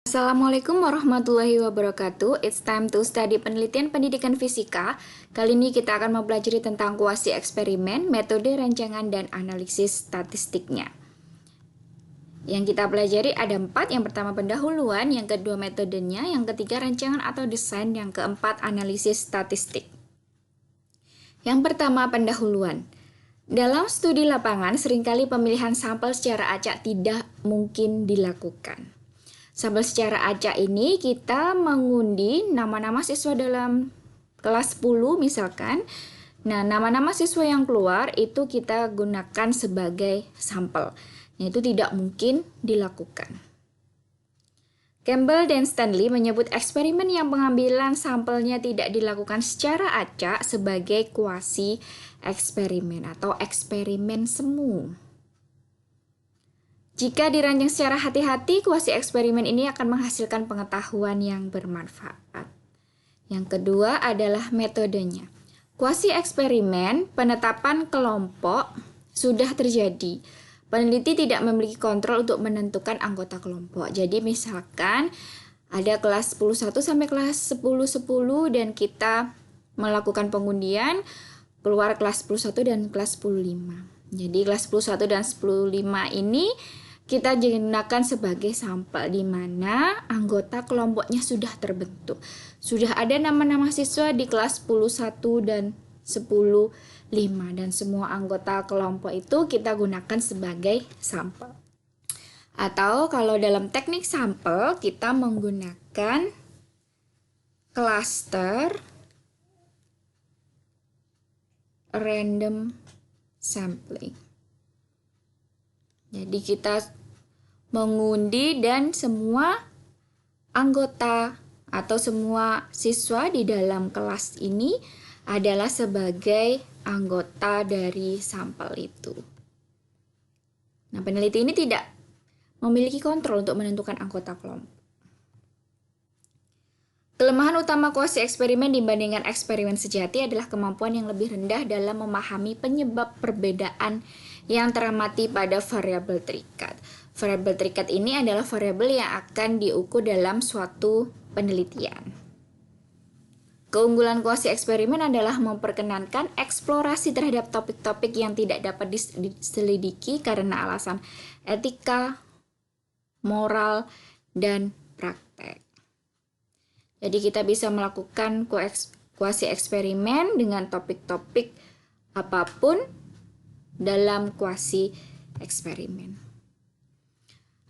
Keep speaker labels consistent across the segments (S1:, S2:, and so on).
S1: Assalamualaikum warahmatullahi wabarakatuh. It's time to study penelitian pendidikan fisika. Kali ini kita akan mempelajari tentang kuasi eksperimen, metode rancangan, dan analisis statistiknya. Yang kita pelajari ada 4. Yang pertama pendahuluan, yang kedua metodenya, yang ketiga rancangan atau desain, yang keempat analisis statistik. Yang pertama pendahuluan. Dalam studi lapangan, seringkali pemilihan sampel secara acak tidak mungkin dilakukan. Sampel secara acak ini kita mengundi nama-nama siswa dalam kelas 10 misalkan. Nah, nama-nama siswa yang keluar itu kita gunakan sebagai sampel. Nah, itu tidak mungkin dilakukan. Campbell dan Stanley menyebut eksperimen yang pengambilan sampelnya tidak dilakukan secara acak sebagai kuasi eksperimen atau eksperimen semu. Jika dirancang secara hati-hati, kuasi eksperimen ini akan menghasilkan pengetahuan yang bermanfaat. Yang kedua adalah metodenya. Kuasi eksperimen, penetapan kelompok sudah terjadi. Peneliti tidak memiliki kontrol untuk menentukan anggota kelompok. Jadi misalkan ada kelas 10-1 sampai kelas 10-10 dan kita melakukan pengundian, keluar kelas 10-1 dan kelas 10-5. Jadi kelas 10-1 dan 10-5 ini kita gunakan sebagai sampel di mana anggota kelompoknya sudah terbentuk. Sudah ada nama-nama siswa di kelas 10-1 dan 10-5 dan semua anggota kelompok itu kita gunakan sebagai sampel. Atau kalau dalam teknik sampel kita menggunakan cluster random sampling. Jadi kita mengundi dan semua anggota atau semua siswa di dalam kelas ini adalah sebagai anggota dari sampel itu. Nah, peneliti ini tidak memiliki kontrol untuk menentukan anggota kelompok. Kelemahan utama kuasi eksperimen dibandingkan eksperimen sejati adalah kemampuan yang lebih rendah dalam memahami penyebab perbedaan yang teramati pada variabel terikat. Variabel terikat ini adalah variabel yang akan diukur dalam suatu penelitian. Keunggulan kuasi eksperimen adalah memperkenankan eksplorasi terhadap topik-topik yang tidak dapat diselidiki karena alasan etika, moral, dan praktek. Jadi kita bisa melakukan kuasi eksperimen dengan topik-topik apapun dalam kuasi eksperimen.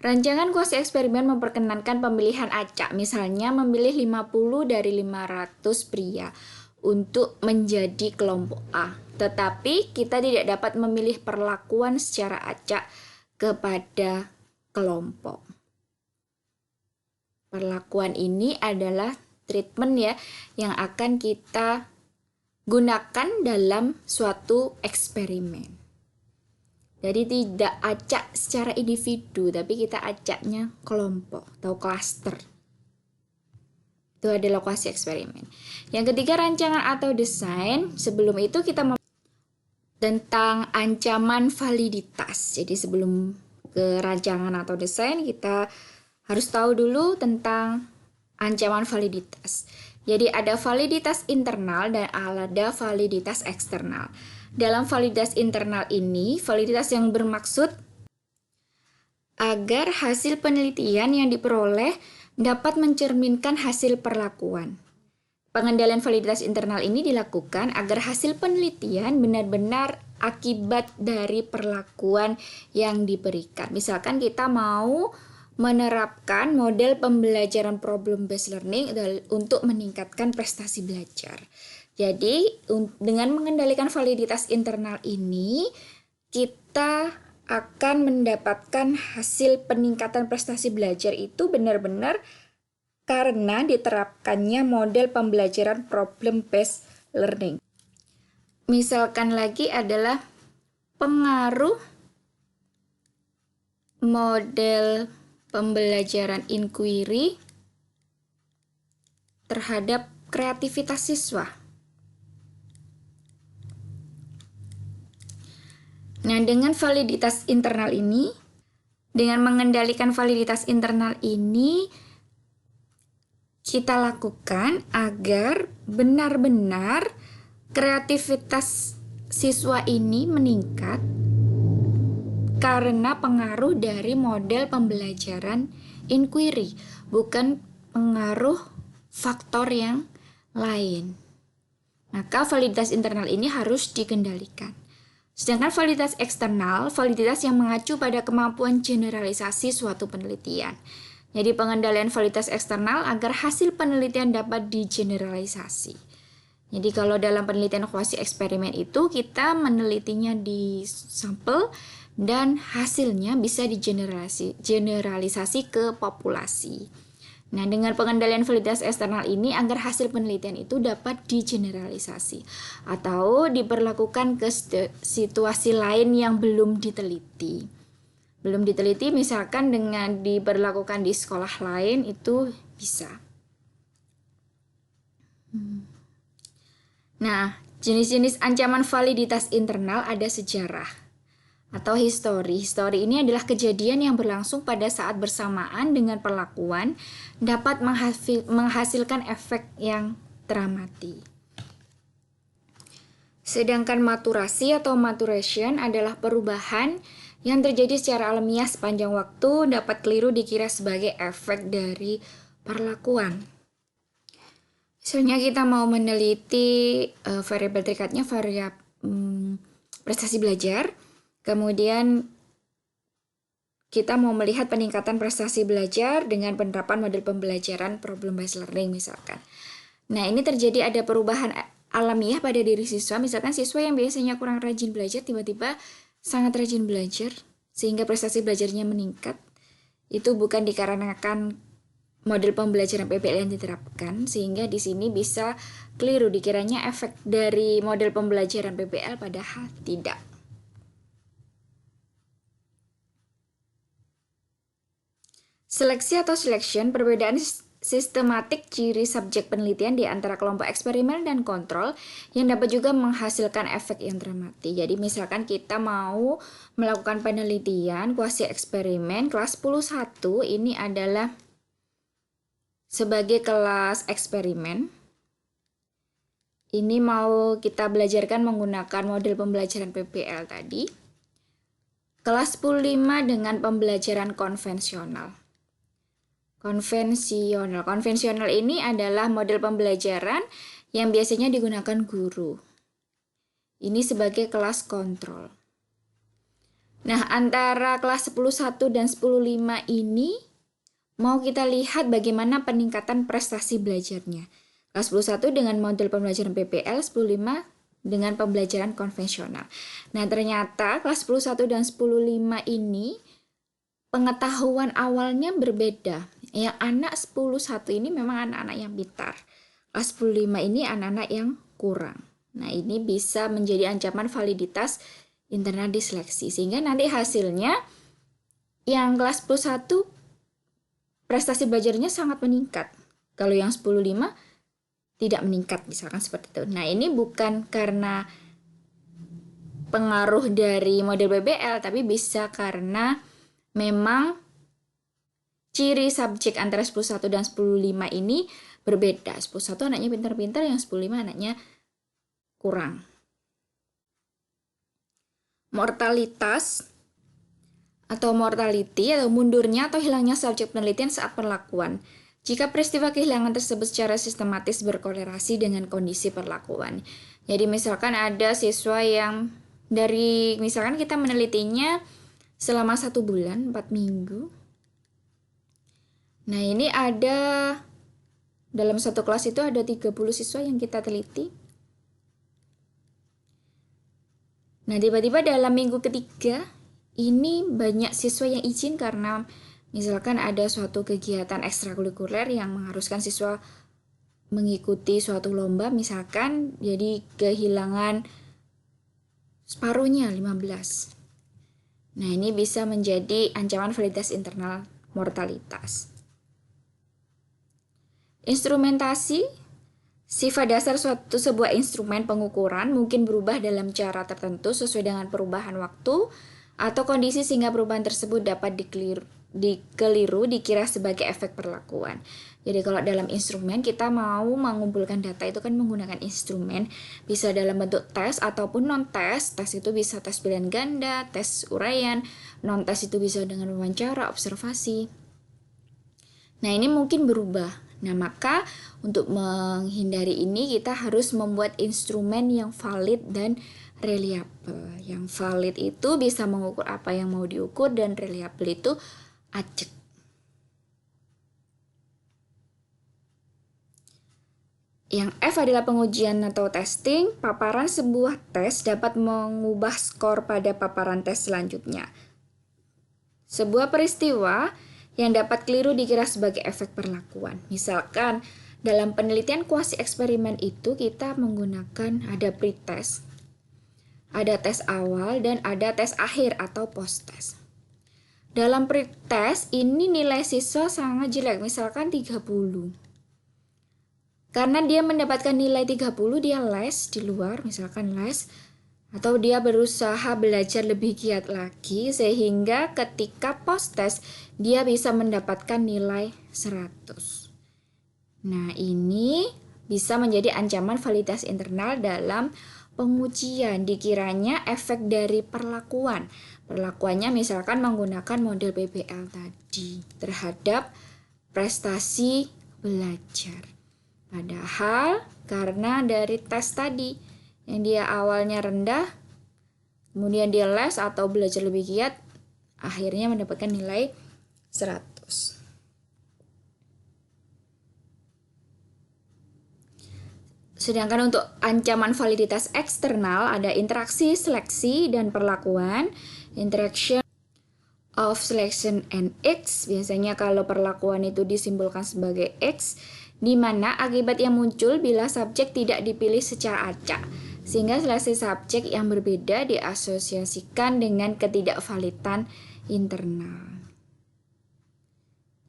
S1: Rancangan kuasi eksperimen memperkenankan pemilihan acak, misalnya memilih 50 dari 500 pria untuk menjadi kelompok A. Tetapi kita tidak dapat memilih perlakuan secara acak kepada kelompok. Perlakuan ini adalah treatment ya yang akan kita gunakan dalam suatu eksperimen. Jadi tidak acak secara individu, tapi kita acaknya kelompok atau klaster. Itu adalah kuasi eksperimen. Yang ketiga rancangan atau desain. Sebelum itu kita tentang ancaman validitas. Jadi sebelum ke rancangan atau desain kita harus tahu dulu tentang ancaman validitas. Jadi ada validitas internal dan ada validitas eksternal. Dalam validitas internal ini, validitas yang bermaksud agar hasil penelitian yang diperoleh dapat mencerminkan hasil perlakuan. Pengendalian validitas internal ini dilakukan agar hasil penelitian benar-benar akibat dari perlakuan yang diberikan. Misalkan kita mau menerapkan model pembelajaran problem based learning untuk meningkatkan prestasi belajar. Jadi, dengan mengendalikan validitas internal ini, kita akan mendapatkan hasil peningkatan prestasi belajar itu benar-benar karena diterapkannya model pembelajaran problem based learning. Misalkan lagi adalah pengaruh model pembelajaran inquiry terhadap kreativitas siswa. Nah, dengan validitas internal ini, dengan mengendalikan validitas internal ini, kita lakukan agar benar-benar kreativitas siswa ini meningkat karena pengaruh dari model pembelajaran inquiry, bukan pengaruh faktor yang lain. Maka validitas internal ini harus dikendalikan. Sedangkan validitas eksternal, validitas yang mengacu pada kemampuan generalisasi suatu penelitian. Jadi pengendalian validitas eksternal agar hasil penelitian dapat digeneralisasi. Jadi kalau dalam penelitian kuasi eksperimen itu kita menelitinya di sampel dan hasilnya bisa digeneralisasi ke populasi. Nah, dengan pengendalian validitas eksternal ini agar hasil penelitian itu dapat digeneralisasi atau diperlakukan ke situasi lain yang belum diteliti. Belum diteliti misalkan dengan diberlakukan di sekolah lain itu bisa. Nah, jenis-jenis ancaman validitas internal ada sejarah atau histori. Histori ini adalah kejadian yang berlangsung pada saat bersamaan dengan perlakuan dapat menghasilkan efek yang teramati. Sedangkan maturasi atau maturation adalah perubahan yang terjadi secara alamiah sepanjang waktu, dapat keliru dikira sebagai efek dari perlakuan. Misalnya kita mau meneliti variabel terikatnya prestasi belajar, kemudian kita mau melihat peningkatan prestasi belajar dengan penerapan model pembelajaran problem based learning misalkan. Nah, ini terjadi ada perubahan alamiah pada diri siswa, misalkan siswa yang biasanya kurang rajin belajar tiba-tiba sangat rajin belajar sehingga prestasi belajarnya meningkat. Itu bukan dikarenakan model pembelajaran PBL yang diterapkan, sehingga di sini bisa keliru dikiranya efek dari model pembelajaran PBL padahal tidak. Seleksi atau selection, perbedaan sistematik ciri subjek penelitian di antara kelompok eksperimen dan kontrol yang dapat juga menghasilkan efek yang teramati. Jadi misalkan kita mau melakukan penelitian kuasi eksperimen kelas 10-1, ini adalah sebagai kelas eksperimen. Ini mau kita belajarkan menggunakan model pembelajaran PBL tadi. Kelas 10-5 dengan pembelajaran konvensional. Konvensional ini adalah model pembelajaran yang biasanya digunakan guru. Ini sebagai kelas kontrol. Nah, antara kelas 10-1 dan 10-5 ini mau kita lihat bagaimana peningkatan prestasi belajarnya. Kelas 10-1 dengan model pembelajaran PBL, 10-5 dengan pembelajaran konvensional. Nah, ternyata kelas 10-1 dan 10-5 ini pengetahuan awalnya berbeda. Yang anak 10-1 ini memang anak-anak yang pintar. Kelas 10-5 ini anak-anak yang kurang. Nah, ini bisa menjadi ancaman validitas internal di seleksi. Sehingga nanti hasilnya yang kelas 10-1 prestasi belajarnya sangat meningkat. Kalau yang 10-5 tidak meningkat, misalkan seperti itu. Nah, ini bukan karena pengaruh dari model PBL, tapi bisa karena memang ciri subjek antara 10-1 dan 10-5 ini berbeda. 10-1 anaknya pintar-pintar, yang 10-5 anaknya kurang. Mortalitas atau mortality atau mundurnya atau hilangnya subjek penelitian saat perlakuan. Jika peristiwa kehilangan tersebut secara sistematis berkorelasi dengan kondisi perlakuan. Jadi misalkan ada siswa yang misalkan kita menelitinya selama 1 bulan, 4 minggu. Nah, ini ada dalam satu kelas itu ada 30 siswa yang kita teliti. Nah, tiba-tiba dalam minggu ketiga ini banyak siswa yang izin karena misalkan ada suatu kegiatan ekstrakurikuler yang mengharuskan siswa mengikuti suatu lomba misalkan, jadi kehilangan separuhnya 15. Nah, ini bisa menjadi ancaman validitas internal mortalitas. Instrumentasi, sifat dasar sebuah instrumen pengukuran mungkin berubah dalam cara tertentu sesuai dengan perubahan waktu atau kondisi sehingga perubahan tersebut dapat keliru dikira sebagai efek perlakuan. Jadi kalau dalam instrumen kita mau mengumpulkan data itu kan menggunakan instrumen, bisa dalam bentuk tes ataupun non-tes. Tes itu bisa tes pilihan ganda, tes uraian, non-tes itu bisa dengan wawancara, observasi. Nah, ini mungkin berubah. Nah, maka untuk menghindari ini kita harus membuat instrumen yang valid dan reliable. Yang valid itu bisa mengukur apa yang mau diukur dan reliable itu acak. Yang F adalah pengujian atau testing. Paparan sebuah tes dapat mengubah skor pada paparan tes selanjutnya. Sebuah peristiwa yang dapat keliru dikira sebagai efek perlakuan. Misalkan dalam penelitian kuasi eksperimen itu kita menggunakan ada pretest, ada tes awal, dan ada tes akhir atau post-test. Dalam pretest ini nilai siswa sangat jelek, misalkan 30. Karena dia mendapatkan nilai 30, dia les di luar, misalkan les, atau dia berusaha belajar lebih giat lagi, sehingga ketika post-test dia bisa mendapatkan nilai 100. Nah, ini bisa menjadi ancaman validitas internal dalam pengujian. Dikiranya efek dari perlakuan. Perlakuannya misalkan menggunakan model PBL tadi terhadap prestasi belajar. Padahal karena dari tes tadi yang dia awalnya rendah, kemudian dia les atau belajar lebih giat, akhirnya mendapatkan nilai 100. Sedangkan untuk ancaman validitas eksternal ada interaksi, seleksi, dan perlakuan. Interaction of selection and X, biasanya kalau perlakuan itu disimbolkan sebagai X, di mana akibat yang muncul bila subjek tidak dipilih secara acak, sehingga seleksi subjek yang berbeda diasosiasikan dengan ketidakvalidan internal.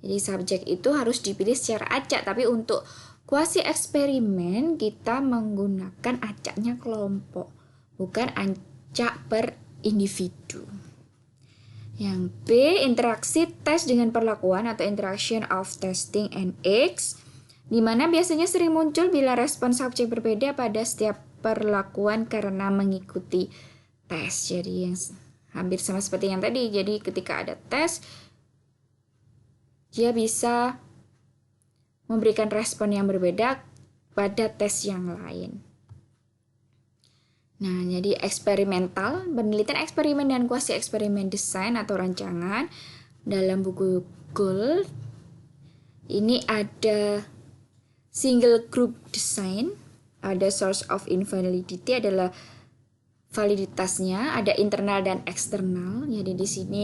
S1: Jadi subjek itu harus dipilih secara acak, tapi untuk kuasi eksperimen kita menggunakan acaknya kelompok, bukan acak per individu. Yang B, interaksi tes dengan perlakuan atau interaction of testing and X, di mana biasanya sering muncul bila respon subjek berbeda pada setiap perlakuan karena mengikuti tes. Jadi yang hampir sama seperti yang tadi. Jadi ketika ada tes, dia bisa memberikan respon yang berbeda pada tes yang lain. Nah, jadi eksperimental, penelitian eksperimen dan kuasi eksperimen desain atau rancangan dalam buku Gould. Ini ada single group design, ada source of invalidity adalah validitasnya, ada internal dan eksternal. Jadi di sini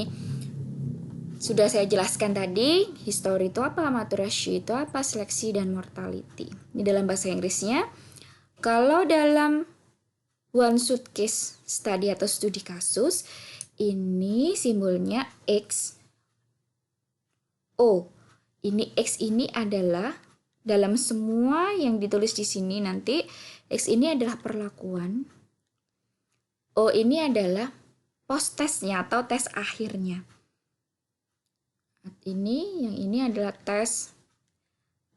S1: sudah saya jelaskan tadi, history itu apa, matur ratio itu apa, seleksi dan mortality. Di dalam bahasa Inggrisnya, kalau dalam one suitcase study atau studi kasus, ini simbolnya X. O. Ini X ini adalah dalam semua yang ditulis di sini nanti, X ini adalah perlakuan. O ini adalah post-testnya atau tes akhirnya. Yang ini adalah tes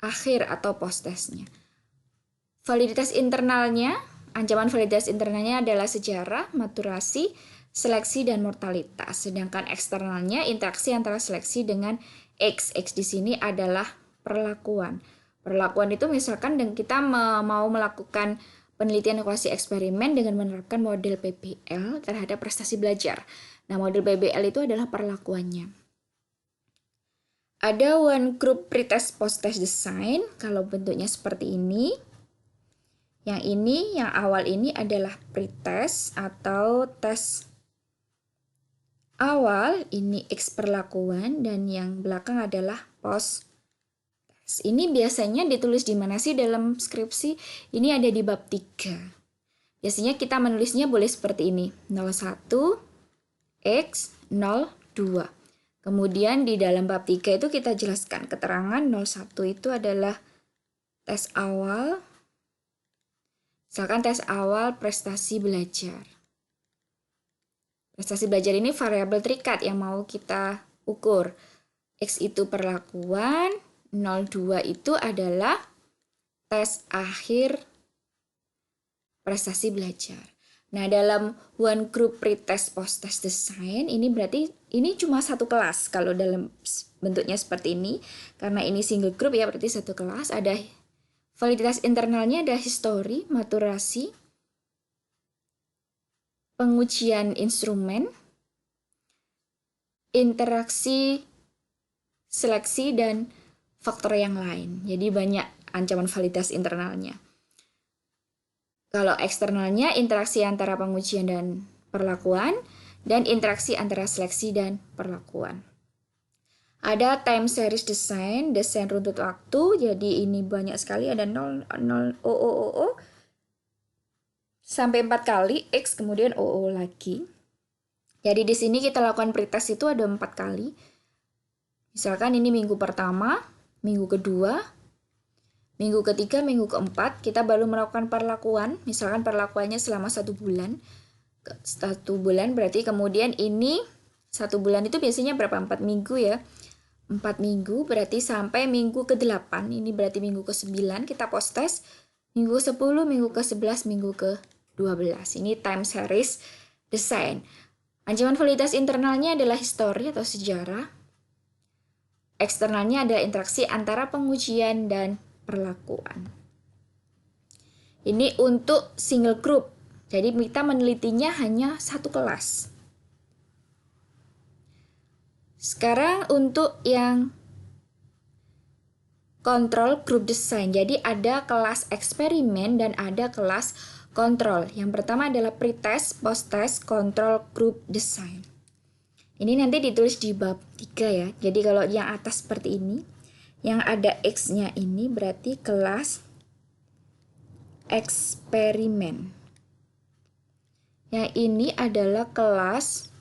S1: akhir atau post-testnya. Validitas internalnya, ancaman validitas internalnya adalah sejarah, maturasi, seleksi, dan mortalitas. Sedangkan eksternalnya, interaksi antara seleksi dengan X. X di sini adalah perlakuan. Perlakuan itu misalkan kita mau melakukan penelitian kuasi eksperimen dengan menerapkan model PBL terhadap prestasi belajar. Nah, model PBL itu adalah perlakuannya. Ada one group pretest post-test design, kalau bentuknya seperti ini. Yang awal ini adalah pretest atau tes awal, ini X perlakuan, dan yang belakang adalah post. Ini biasanya ditulis di mana sih dalam skripsi? Ini ada di bab 3. Biasanya kita menulisnya boleh seperti ini. 01, X, 02. Kemudian di dalam bab 3 itu kita jelaskan keterangan 01 itu adalah tes awal. Misalkan tes awal prestasi belajar. Prestasi belajar ini variabel terikat yang mau kita ukur. X itu perlakuan, 02 itu adalah tes akhir prestasi belajar. Nah, dalam one group pretest post-test design ini berarti ini cuma satu kelas kalau dalam bentuknya seperti ini. Karena ini single group ya, berarti satu kelas. Ada validitas internalnya, ada histori, maturasi, pengujian instrumen, interaksi, seleksi, dan faktor yang lain. Jadi banyak ancaman validitas internalnya. Kalau eksternalnya, interaksi antara pengujian dan perlakuan, dan interaksi antara seleksi dan perlakuan. Ada time series design, desain runtut waktu, jadi ini banyak sekali, ada 0, 0, O, sampai 4 kali, X, kemudian O lagi. Jadi di sini kita lakukan pretest itu ada 4 kali. Misalkan ini minggu pertama, minggu kedua, minggu ketiga, minggu keempat, kita baru melakukan perlakuan. Misalkan perlakuannya selama 1 bulan. 1 bulan berarti kemudian ini 1 bulan itu biasanya berapa? 4 minggu ya. 4 minggu berarti sampai minggu ke-8. Ini berarti minggu ke-9 kita post test. Minggu ke-10, minggu ke-11, minggu ke-12. Ini time series design. Ancaman validitas internalnya adalah histori atau sejarah. Eksternalnya ada interaksi antara pengujian dan perlakuan. Ini untuk single group. Jadi kita menelitinya hanya satu kelas. Sekarang untuk yang kontrol group design. Jadi ada kelas eksperimen dan ada kelas kontrol. Yang pertama adalah pretest, post-test, kontrol group design. Ini nanti ditulis di bab 3 ya. Jadi kalau yang atas seperti ini, yang ada X-nya ini berarti kelas eksperimen. Yang ini adalah kelas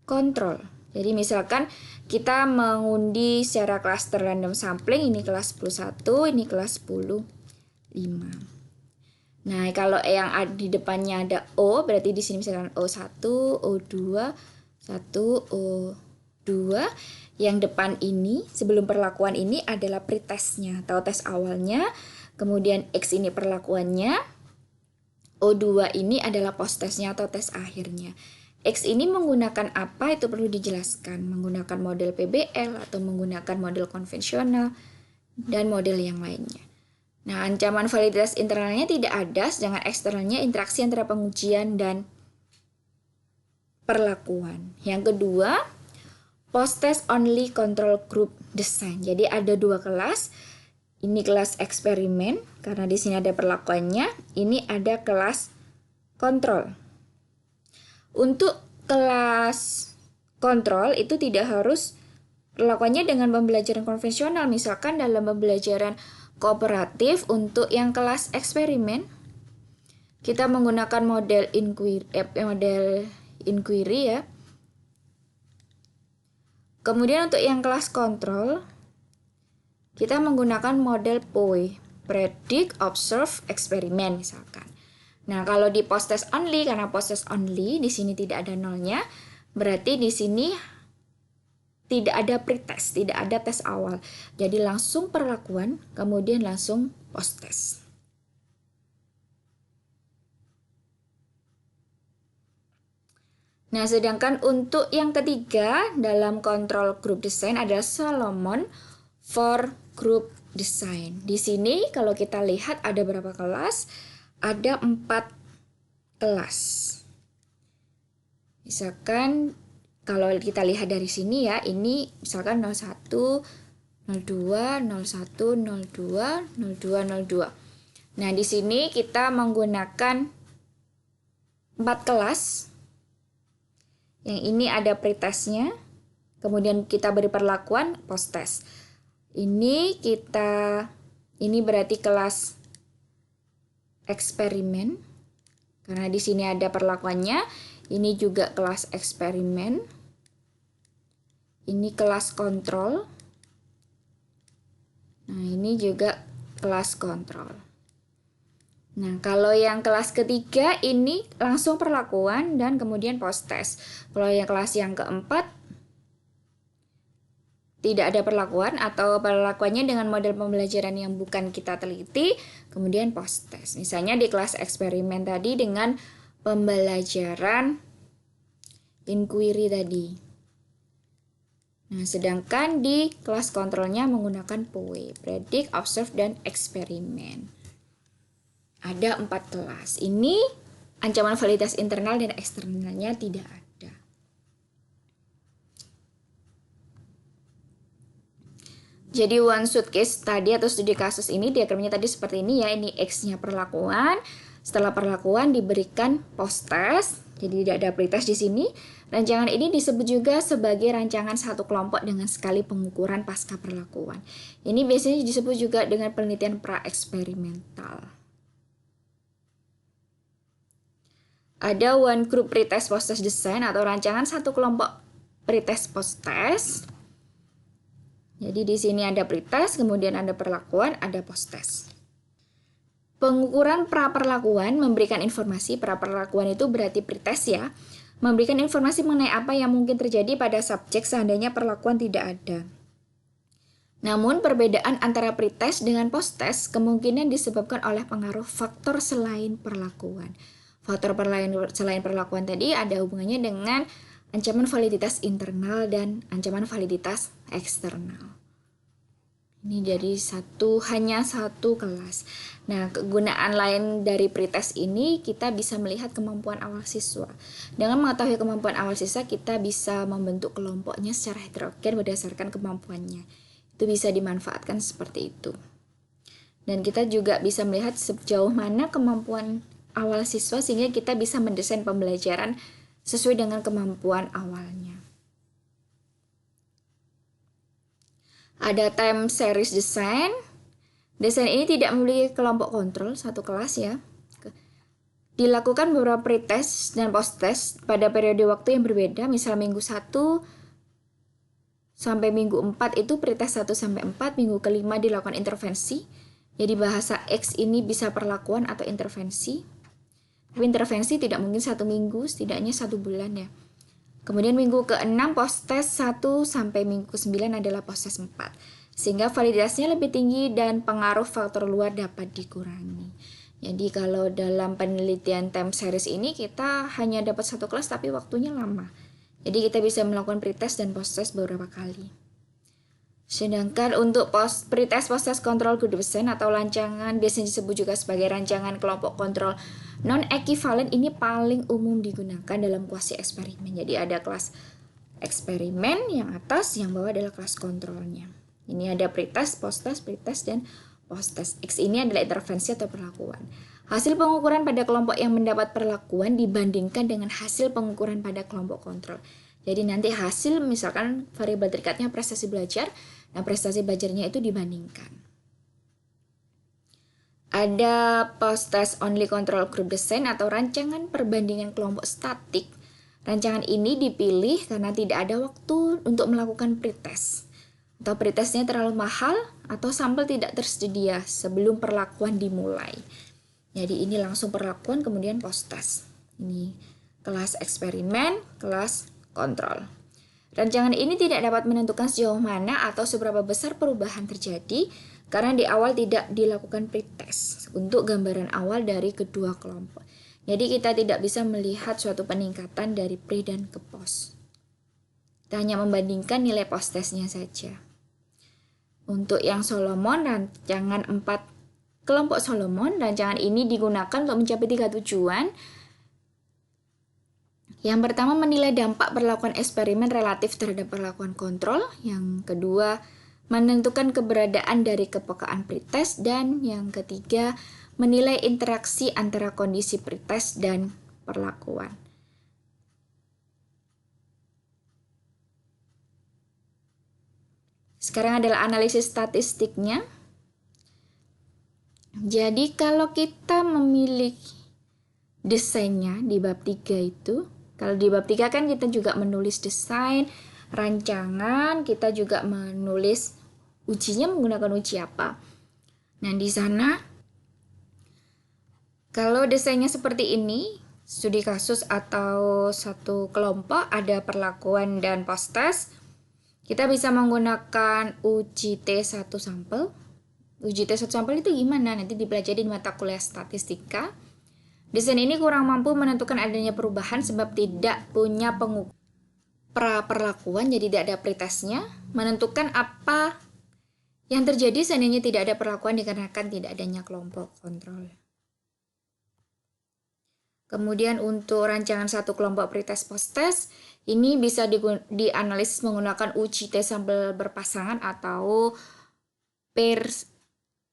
S1: kontrol. Jadi misalkan kita mengundi secara cluster random sampling, ini kelas 10.1, ini kelas 10.5. Nah, kalau yang di depannya ada O, berarti di sini misalkan O1, O2, 1, O2. Yang depan ini, sebelum perlakuan ini adalah pretestnya atau tes awalnya. Kemudian X ini perlakuannya. O2 ini adalah post-testnya atau tes akhirnya. X ini menggunakan apa itu perlu dijelaskan. Menggunakan model PBL atau menggunakan model konvensional dan model yang lainnya. Nah, ancaman validitas internalnya tidak ada, sedangkan eksternalnya interaksi antara pengujian dan perlakuan. Yang kedua, post-test only control group design. Jadi ada 2 kelas. Ini kelas eksperimen karena di sini ada perlakuannya. Ini ada kelas kontrol. Untuk kelas kontrol itu tidak harus perlakuannya dengan pembelajaran konvensional. Misalkan dalam pembelajaran kooperatif untuk yang kelas eksperimen kita menggunakan model inquiry ya. Kemudian untuk yang kelas kontrol kita menggunakan model POI, predict, observe, experiment misalkan. Nah, kalau di post-test only, karena post-test only, di sini tidak ada nolnya, berarti di sini tidak ada pretest, tidak ada tes awal. Jadi langsung perlakuan, kemudian langsung post-test. Nah, sedangkan untuk yang ketiga dalam control group design adalah Solomon for group design. Di sini kalau kita lihat ada berapa kelas? Ada 4 kelas. Misalkan kalau kita lihat dari sini ya, ini misalkan 01, 02, 01, 02, 02, 02. Nah, di sini kita menggunakan 4 kelas. Yang ini ada pretestnya, kemudian kita beri perlakuan post-test. Ini berarti kelas eksperimen karena di sini ada perlakuannya. Ini juga kelas eksperimen. Ini kelas kontrol. Nah, ini juga kelas kontrol. Nah, kalau yang kelas ketiga ini langsung perlakuan dan kemudian post test. Kalau yang kelas yang keempat tidak ada perlakuan atau perlakuannya dengan model pembelajaran yang bukan kita teliti, kemudian post test. Misalnya di kelas eksperimen tadi dengan pembelajaran inquiry tadi. Nah, sedangkan di kelas kontrolnya menggunakan POE, predict, observe, dan eksperimen. Ada 4 kelas. Ini ancaman validitas internal dan eksternalnya tidak ada. Jadi one shot case tadi atau studi kasus ini diagramnya tadi seperti ini ya. Ini X-nya perlakuan. Setelah perlakuan diberikan post test. Jadi tidak ada pretest di sini. Rancangan ini disebut juga sebagai rancangan satu kelompok dengan sekali pengukuran pasca perlakuan. Ini biasanya disebut juga dengan penelitian pra-eksperimental. Ada one group pretest post test design atau rancangan satu kelompok pretest post test. Jadi di sini ada pretest, kemudian ada perlakuan, ada post test. Pengukuran pra-perlakuan memberikan informasi. Pra-perlakuan itu berarti pretest ya. Memberikan informasi mengenai apa yang mungkin terjadi pada subjek seandainya perlakuan tidak ada. Namun perbedaan antara pretest dengan post test kemungkinan disebabkan oleh pengaruh faktor selain perlakuan. Faktor selain perlakuan tadi ada hubungannya dengan ancaman validitas internal dan ancaman validitas eksternal. Ini jadi hanya satu kelas. Nah, kegunaan lain dari pretest ini kita bisa melihat kemampuan awal siswa. Dengan mengetahui kemampuan awal siswa, kita bisa membentuk kelompoknya secara heterogen berdasarkan kemampuannya. Itu bisa dimanfaatkan seperti itu. Dan kita juga bisa melihat sejauh mana kemampuan awal siswa sehingga kita bisa mendesain pembelajaran sesuai dengan kemampuan awalnya. Ada time series design. Desain ini tidak memiliki kelompok kontrol satu kelas ya. Dilakukan beberapa pretest dan post test pada periode waktu yang berbeda. Misal minggu 1 sampai minggu 4 itu pretest 1 sampai 4, minggu kelima dilakukan intervensi. Jadi bahasa X ini bisa perlakuan atau intervensi. Tapi intervensi tidak mungkin 1 minggu, setidaknya 1 bulan ya. Kemudian minggu ke-6 post test 1 sampai minggu ke-9 adalah post test 4. Sehingga validitasnya lebih tinggi dan pengaruh faktor luar dapat dikurangi. Jadi kalau dalam penelitian time series ini kita hanya dapat satu kelas tapi waktunya lama. Jadi kita bisa melakukan pretest dan post test beberapa kali. Sedangkan untuk pretest post test control group design atau rancangan biasanya disebut juga sebagai rancangan kelompok kontrol non-ekivalen ini paling umum digunakan dalam kuasi eksperimen. Jadi ada kelas eksperimen yang atas, yang bawah adalah kelas kontrolnya. Ini ada pretest, post-test, pretest, dan post-test. X ini adalah intervensi atau perlakuan. Hasil pengukuran pada kelompok yang mendapat perlakuan dibandingkan dengan hasil pengukuran pada kelompok kontrol. Jadi nanti hasil misalkan variabel terikatnya prestasi belajar, nah prestasi belajarnya itu dibandingkan. Ada post-test only control group design atau rancangan perbandingan kelompok statik. Rancangan ini dipilih karena tidak ada waktu untuk melakukan pretest. Atau pretestnya terlalu mahal atau sampel tidak tersedia sebelum perlakuan dimulai. Jadi ini langsung perlakuan kemudian post-test. Ini kelas eksperimen, kelas kontrol. Rancangan ini tidak dapat menentukan sejauh mana atau seberapa besar perubahan terjadi karena di awal tidak dilakukan pretest untuk gambaran awal dari kedua kelompok. Jadi kita tidak bisa melihat suatu peningkatan dari pre dan ke post. Kita hanya membandingkan nilai post testnya saja. Untuk yang Solomon, rancangan 4 kelompok Solomon, rancangan ini digunakan untuk mencapai 3 tujuan. Yang pertama, menilai dampak perlakuan eksperimen relatif terhadap perlakuan kontrol. Yang kedua, menentukan keberadaan dari kepekaan pretest. Dan yang ketiga, menilai interaksi antara kondisi pretest dan perlakuan. Sekarang adalah analisis statistiknya. Jadi kalau kita memilih desainnya di bab 3 itu, kalau di bab 3 kan kita juga menulis desain, rancangan, kita juga menulis ujinya menggunakan uji apa. Nah, di sana kalau desainnya seperti ini, studi kasus atau satu kelompok ada perlakuan dan post test. Kita bisa menggunakan uji T1 sampel. Uji T1 sampel itu gimana? Nanti dipelajari di mata kuliah statistika. Desain ini kurang mampu menentukan adanya perubahan sebab tidak punya perlakuan, jadi tidak ada pretestnya. Menentukan apa yang terjadi seandainya tidak ada perlakuan dikarenakan tidak adanya kelompok kontrol. Kemudian untuk rancangan satu kelompok pretest posttest, ini bisa dianalisis menggunakan uji T sampel berpasangan atau pair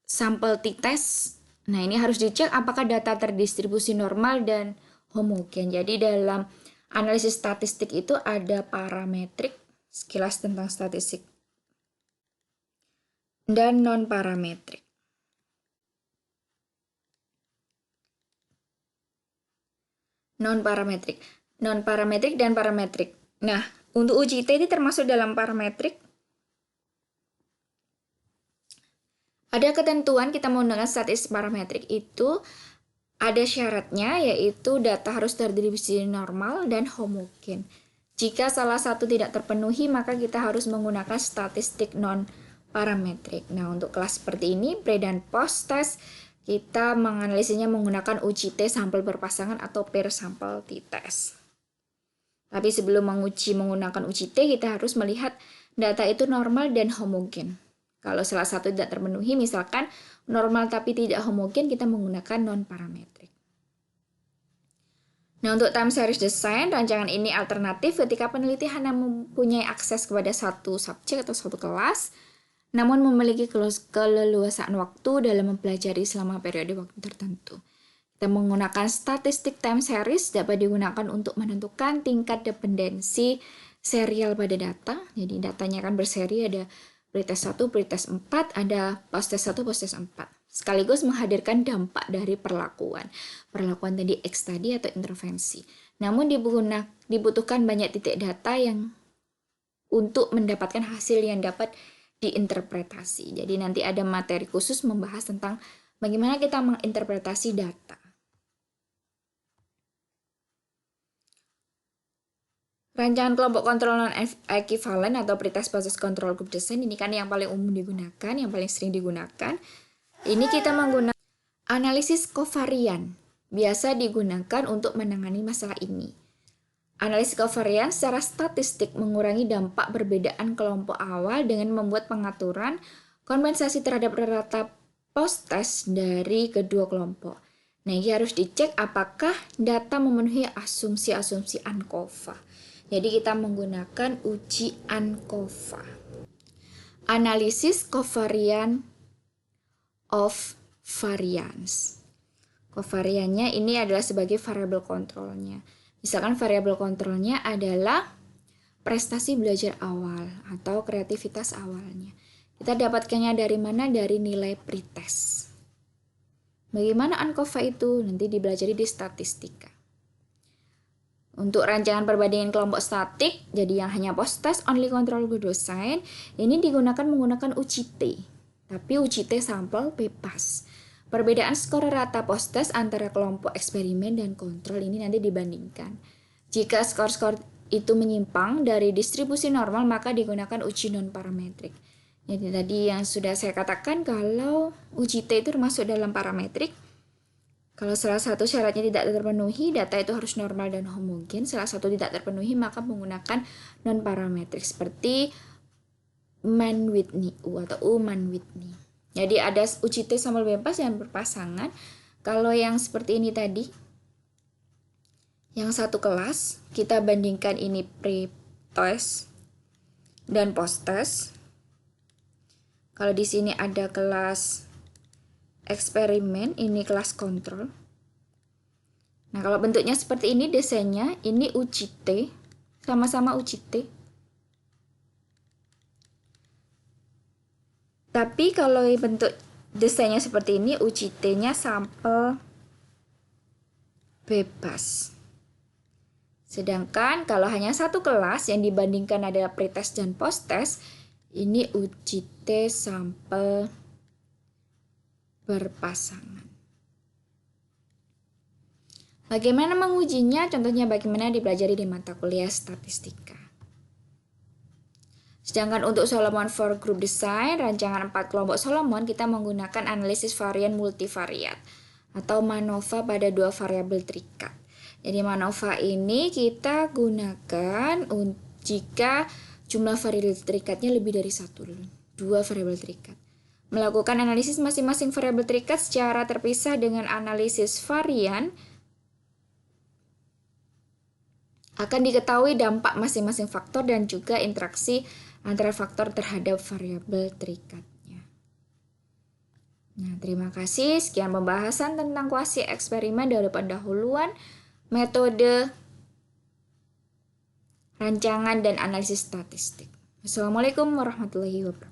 S1: sampel t-test. Nah, ini harus dicek apakah data terdistribusi normal dan homogen. Jadi dalam analisis statistik itu ada parametrik, sekilas tentang statistik, dan non-parametrik. Non-parametrik dan parametrik. Nah, untuk uji T ini termasuk dalam parametrik. Ada ketentuan kita menggunakan statistik parametrik itu ada syaratnya, yaitu data harus terdistribusi normal dan homogen. Jika salah satu tidak terpenuhi, maka kita harus menggunakan statistik non-parametrik. Nah, untuk kelas seperti ini, pre dan post test, kita menganalisisnya menggunakan uji T sampel berpasangan atau pair sampel t-test. Tapi sebelum menguji menggunakan uji T, kita harus melihat data itu normal dan homogen. Kalau salah satu tidak terpenuhi, misalkan normal tapi tidak homogen, kita menggunakan non-parametrik. Nah, untuk time series design, rancangan ini alternatif ketika peneliti hanya mempunyai akses kepada satu subjek atau satu kelas, namun memiliki keleluasaan waktu dalam mempelajari selama periode waktu tertentu. Kita menggunakan statistik time series dapat digunakan untuk menentukan tingkat dependensi serial pada data. Jadi datanya akan berseri, ada pretest 1, pretest 4, ada posttest 1, posttest 4. Sekaligus menghadirkan dampak dari perlakuan. Perlakuan tadi X tadi atau intervensi. Namun dibutuhkan banyak titik data yang untuk mendapatkan hasil yang dapat diinterpretasi. Jadi nanti ada materi khusus membahas tentang bagaimana kita menginterpretasi data. Rancangan kelompok kontrol non-ekivalen atau pretest basis control group design ini kan yang paling umum digunakan, yang paling sering digunakan. Ini kita menggunakan analisis kovarian. Biasa digunakan untuk menangani masalah ini. Analisis kovarian secara statistik mengurangi dampak perbedaan kelompok awal dengan membuat pengaturan kompensasi terhadap rata post-test dari kedua kelompok. Nah, ini harus dicek apakah data memenuhi asumsi-asumsi ANCOVA. Jadi kita menggunakan uji ANCOVA. Analisis covariance of variance. Kovariannya ini adalah sebagai variabel kontrolnya. Misalkan variabel kontrolnya adalah prestasi belajar awal atau kreativitas awalnya. Kita dapatkannya dari mana? Dari nilai pretest. Bagaimana ANCOVA itu? Nanti dipelajari di statistika. Untuk rancangan perbandingan kelompok statik, jadi yang hanya post-test only control group design, ini menggunakan uji T. Tapi uji T sampel bebas. Perbedaan skor rata post-test antara kelompok eksperimen dan kontrol ini nanti dibandingkan. Jika skor-skor itu menyimpang dari distribusi normal, maka digunakan uji non-parametrik. Jadi tadi yang sudah saya katakan, kalau uji T itu termasuk dalam parametrik. Kalau salah satu syaratnya tidak terpenuhi, data itu harus normal dan homogen. Salah satu tidak terpenuhi, maka menggunakan non-parametrik seperti Mann-Whitney U atau U-Mann-Whitney. Jadi ada uji T sampel bebas yang berpasangan. Kalau yang seperti ini tadi, yang satu kelas, kita bandingkan ini pre-test dan post-test. Kalau di sini ada kelas eksperimen, ini kelas kontrol. Nah, kalau bentuknya seperti ini desainnya, ini uji T, sama-sama uji T. Tapi kalau bentuk desainnya seperti ini, uji T-nya sampel bebas. Sedangkan kalau hanya satu kelas yang dibandingkan adalah pretest dan posttest, ini uji T sampel berpasangan. Bagaimana mengujinya? Contohnya bagaimana dipelajari di mata kuliah statistika. Sedangkan untuk Solomon for Group Design, rancangan 4 kelompok Solomon, kita menggunakan analisis varian multivariat atau MANOVA pada 2 variabel terikat. Jadi MANOVA ini kita gunakan jika jumlah variabel terikatnya lebih dari 2 variabel terikat. Melakukan analisis masing-masing variabel terikat secara terpisah dengan analisis varian akan diketahui dampak masing-masing faktor dan juga interaksi antara faktor terhadap variabel terikatnya. Nah, terima kasih. Sekian pembahasan tentang kuasi eksperimen dari pendahuluan, metode, rancangan, dan analisis statistik. Assalamualaikum warahmatullahi wabarakatuh.